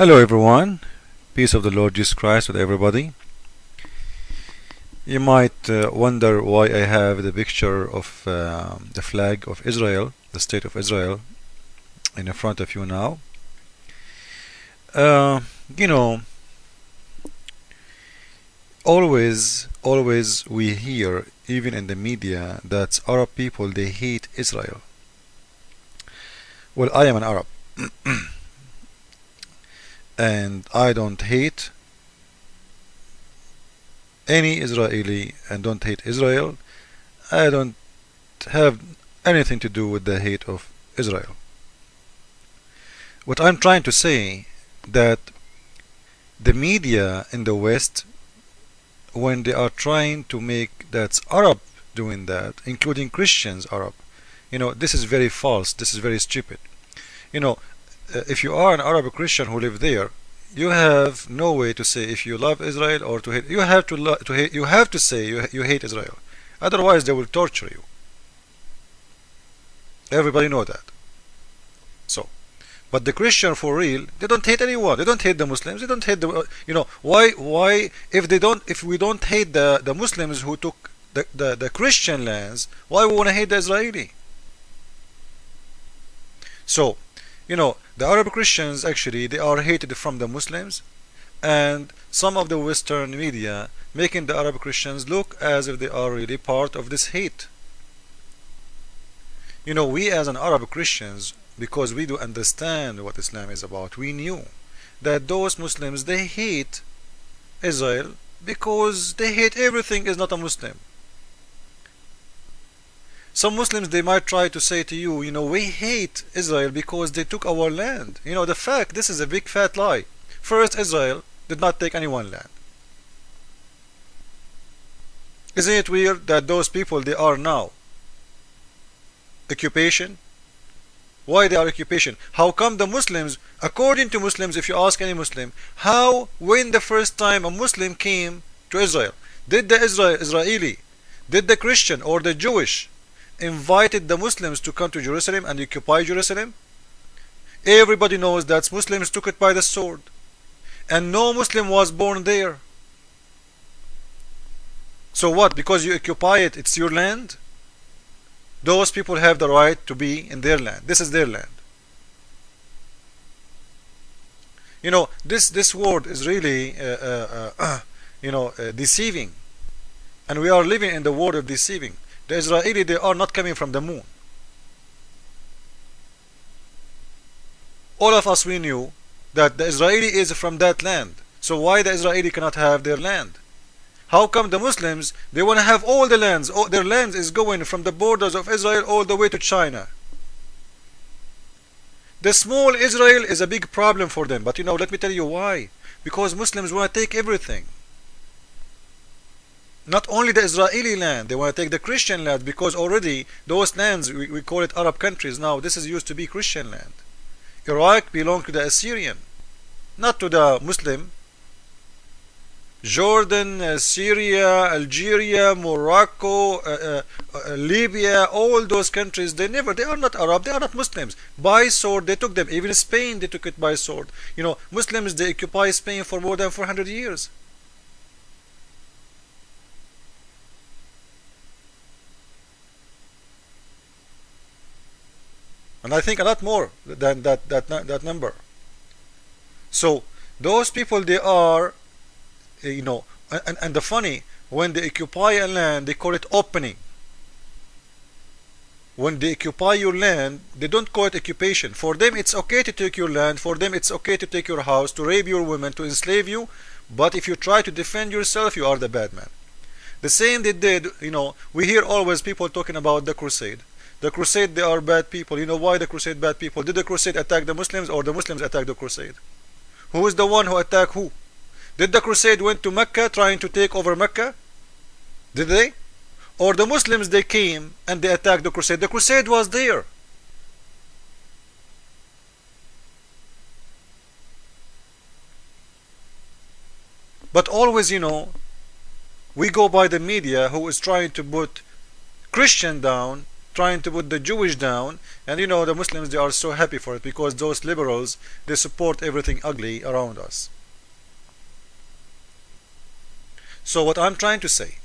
Hello everyone, peace of the Lord Jesus Christ with everybody. You might wonder why I have the picture of the flag of Israel, the state of Israel, in front of you now. Uh, you know, always we hear, even in the media, that Arab people, they hate Israel. Well, I am an Arab, and I don't hate any Israeli and don't hate Israel. I don't have anything to do with the hate of Israel. What I'm trying to say that the media in the West, when they are trying to make that's Arab doing that, including Christians Arab, this is very false. This is very stupid. You know, if you are an Arab Christian who live there, you have no way to say if you love Israel or to hate. You have to hate. You have to say you hate Israel. Otherwise, they will torture you. Everybody know that. So, but the Christian for real, they don't hate anyone. They don't hate the Muslims. They don't hate the. Why if we don't hate the Muslims who took the Christian lands, why we want to hate the Israeli? So, the Arab Christians actually they are hated from the Muslims, and some of the Western media making the Arab Christians look as if they are really part of this hate. We as an Arab Christians, because we do understand what Islam is about, we knew that those Muslims they hate Israel because they hate everything is not a Muslim. Some Muslims they might try to say to you, we hate Israel because they took our land. The fact, this is a big fat lie. First, Israel did not take anyone's land. Isn't it weird that those people they are now occupation? Why they are occupation? How come the Muslims, according to Muslims, if you ask any Muslim, when the first time a Muslim came to Israel, did the Israeli, did the Christian or the Jewish invited the Muslims to come to Jerusalem and occupy Jerusalem? Everybody knows that Muslims took it by the sword, and no Muslim was born there. So what? Because you occupy it, it's your land? Those people have the right to be in their land. This is their land. This word is really deceiving, and we are living in the world of deceiving. The Israeli they are not coming from the moon. All of us we knew that the Israeli is from that land. So why the Israeli cannot have their land? How come the Muslims they want to have all the lands? Their lands is going from the borders of Israel all the way to China. The small Israel is a big problem for them. But let me tell you why. Because Muslims want to take everything. Not only the Israeli land, they want to take the Christian land, because already those lands, we call it Arab countries now, this is used to be Christian land. Iraq belonged to the Assyrian, not to the Muslim. Jordan, Syria, Algeria, Morocco, Libya, all those countries, they are not Arab, they are not Muslims. By sword they took them. Even Spain they took it by sword. Muslims they occupy Spain for more than 400 years. And I think a lot more than that number. So those people they are, and the funny, when they occupy a land, they call it opening. When they occupy your land, they don't call it occupation. For them, it's okay to take your land. For them, it's okay to take your house, to rape your women, to enslave you. But if you try to defend yourself, you are the bad man. The same they did. We hear always people talking about the crusade. The crusade, they are bad people. Why the crusade bad people? Did the crusade attack the Muslims or the Muslims attack the crusade? Who is the one who attacked who? Did the crusade went to Mecca trying to take over Mecca? Did they? Or the Muslims they came and they attacked the crusade? The crusade was there. But always, we go by the media who is trying to put Christian down trying to put the Jewish down, and you know the Muslims, they are so happy for it because those liberals, they support everything ugly around us. So what I'm trying to say,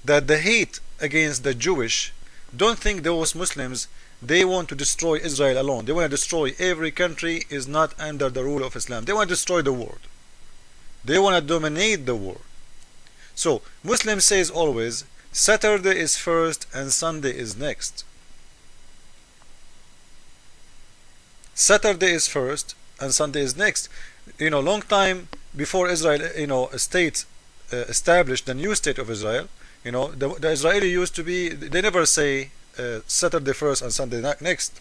that the hate against the Jewish, don't think those Muslims, they want to destroy Israel alone. They want to destroy every country is not under the rule of Islam. They want to destroy the world. They want to dominate the world. So Muslims says always, Saturday is first and Sunday is next. Saturday is first and Sunday is next. You know, long time before Israel, you know, a state established the new state of Israel, you know, the Israeli used to be, they never say Saturday first and Sunday next,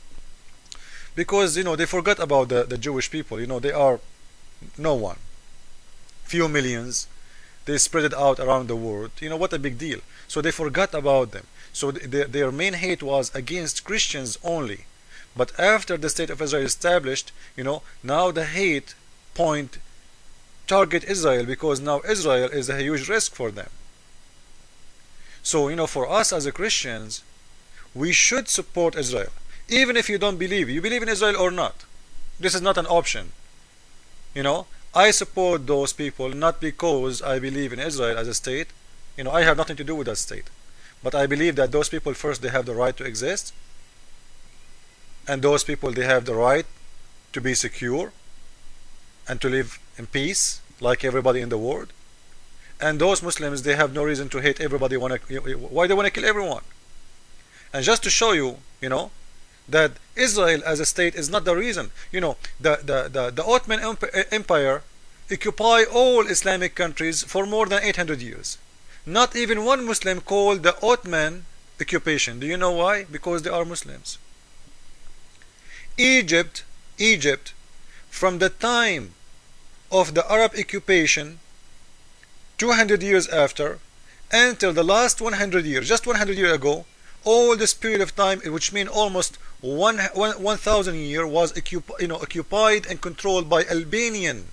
because you know they forgot about the Jewish people. You know, they are no one, few millions, they spread it out around the world. You know, what a big deal. So they forgot about them. So their main hate was against Christians only. But after the state of Israel established, you know, now the hate point target Israel, because now Israel is a huge risk for them. So you know, for us as a Christians, we should support Israel, even if you don't believe. You believe in Israel or not, this is not an option. You know, I support those people not because I believe in Israel as a state. You know, I have nothing to do with that state, but I believe that those people, first, they have the right to exist, and those people, they have the right to be secure and to live in peace like everybody in the world. And those Muslims, they have no reason to hate everybody. Why they want to kill everyone? And just to show you, you know, that Israel as a state is not the reason. You know, the Ottoman Empire occupied all Islamic countries for more than 800 years. Not even one Muslim called the Ottoman occupation. Do you know why? Because they are Muslims. Egypt, from the time of the Arab occupation, 200 years after, until the last 100 years, just 100 years ago, all this period of time, which means almost 1,000 years, was occupied and controlled by Albanian,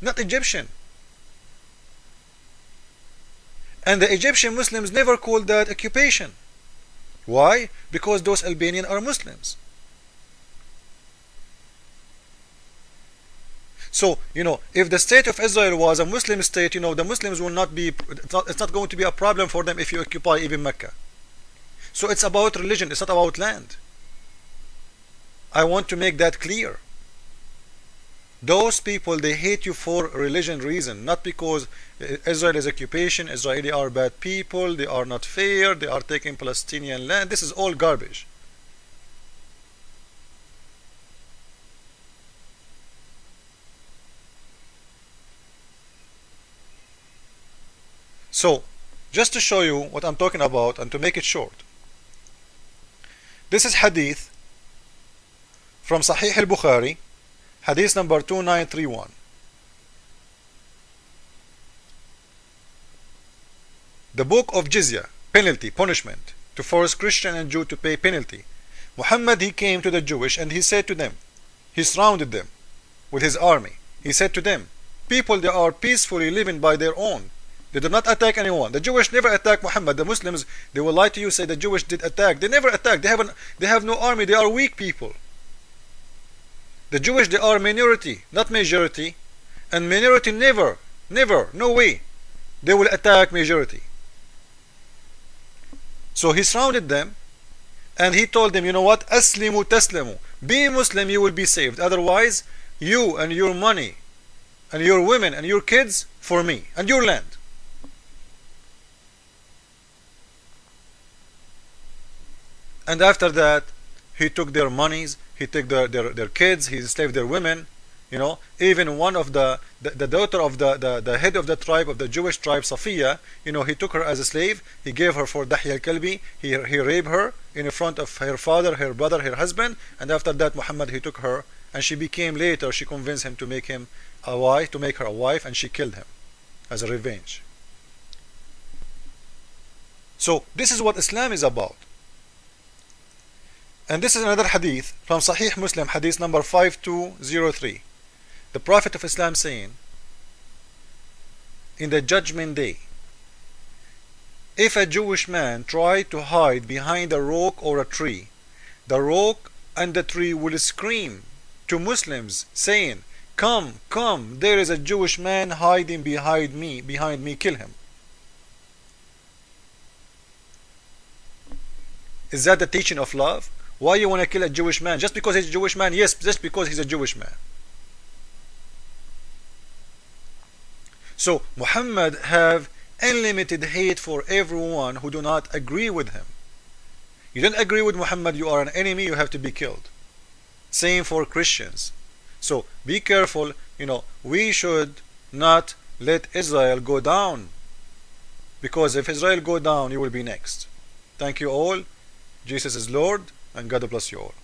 not Egyptian. And the Egyptian Muslims never called that occupation. Why? Because those Albanians are Muslims. So, you know, if the state of Israel was a Muslim state, you know, the Muslims will not be, it's not going to be a problem for them if you occupy even Mecca. So it's about religion, it's not about land. I want to make that clear. Those people, they hate you for religion reason, not because Israel is occupation, Israeli are bad people, they are not fair, they are taking Palestinian land. This is all garbage. So, just to show you what I'm talking about and to make it short, this is hadith from Sahih al-Bukhari, hadith number 2931. The book of jizya, penalty, punishment, to force Christian and Jew to pay penalty. Muhammad, he came to the Jewish and he said to them, he surrounded them with his army. He said to them, people, they are peacefully living by their own. They did not attack anyone. The Jewish never attacked Muhammad. The Muslims, they will lie to you, say the Jewish did attack. They never attacked. They have no army. They are weak people. The Jewish, they are minority, not majority. And minority never, no way, they will attack majority. So he surrounded them and he told them, you know what? Aslimu taslimu. Be Muslim, you will be saved. Otherwise, you and your money and your women and your kids for me and your land. And after that, he took their monies, he took their kids, he enslaved their women. You know, even one of the daughter of the head of the tribe, of the Jewish tribe, Safiya, you know, he took her as a slave, he gave her for Dahya al-Kalbi, he raped her in front of her father, her brother, her husband, and after that Muhammad, he took her, and she became later, she convinced him to make him a wife, to make her a wife, and she killed him as a revenge. So this is what Islam is about. And this is another hadith from Sahih Muslim, hadith number 5203. The Prophet of Islam saying, in the judgment day, If a Jewish man tried to hide behind a rock or a tree, the rock and the tree will scream to Muslims saying, "Come, come, there is a Jewish man hiding behind me, kill him." Is that the teaching of love? Why you want to kill a Jewish man? Just because he's a Jewish man? Yes, just because he's a Jewish man. So Muhammad have unlimited hate for everyone who do not agree with him. You don't agree with Muhammad, you are an enemy, you have to be killed. Same for Christians. So be careful, we should not let Israel go down, because if Israel go down, you will be next. Thank you all. Jesus is Lord, and God bless you all.